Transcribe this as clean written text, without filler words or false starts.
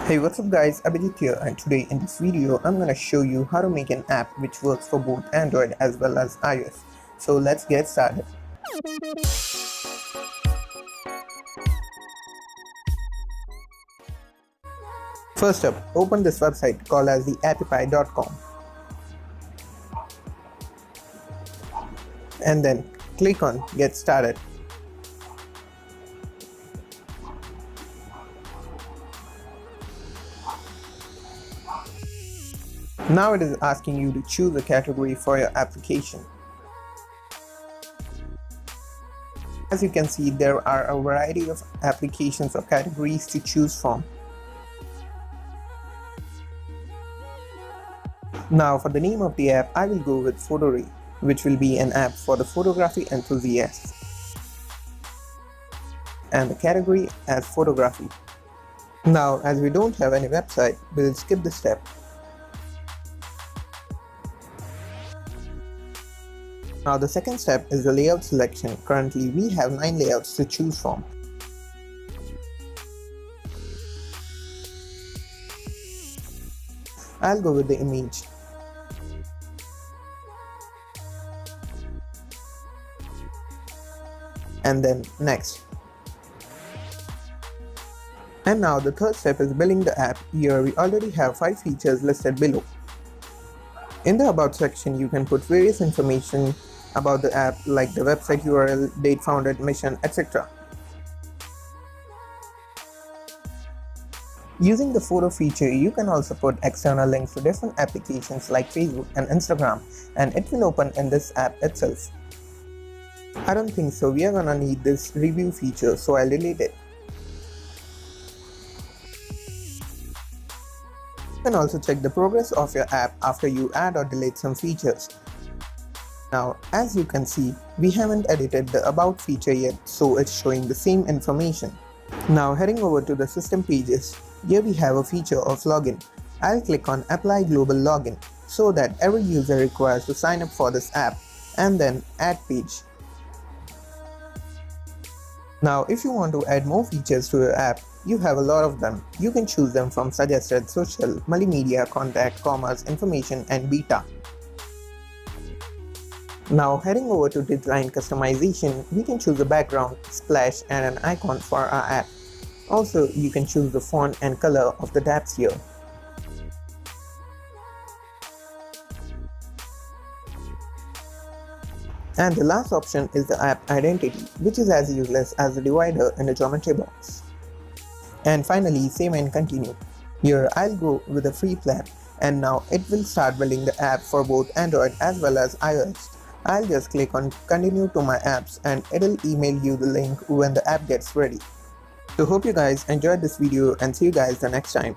Hey, what's up guys, Abhijit here, and today in this video I'm gonna show you how to make an app which works for both Android as well as iOS. So let's get started. First up, open this website called as the appify.com and then click on get started. Now it is asking you to choose a category for your application. As you can see, there are a variety of applications or categories to choose from. Now for the name of the app, I will go with Photoray, which will be an app for the photography enthusiasts, and the category as photography. Now as we don't have any website, we will skip this step. Now the second step is the layout selection. Currently we have 9 layouts to choose from. I'll go with the image. And then next. And now the third step is building the app. Here we already have 5 features listed below. In the about section you can put various information about the app like the website URL, date founded, mission, etc. Using the photo feature, you can also put external links to different applications like Facebook and Instagram, and it will open in this app itself. I don't think so, we are gonna need this review feature, so I'll delete it. You can also check the progress of your app after you add or delete some features. Now, as you can see, we haven't edited the about feature yet, so it's showing the same information. Now heading over to the system pages, here we have a feature of login. I'll click on apply global login so that every user requires to sign up for this app, and then add page. Now if you want to add more features to your app, you have a lot of them. You can choose them from suggested, social, multimedia, contact, commerce, information and beta. Now heading over to design customization, we can choose a background, splash and an icon for our app. Also, you can choose the font and color of the tabs here. And the last option is the app identity, which is as useless as the divider in a geometry box. And finally, save and continue. Here I'll go with a free plan, and now it will start building the app for both Android as well as iOS. I'll just click on continue to my apps and it'll email you the link when the app gets ready. So hope you guys enjoyed this video and see you guys the next time.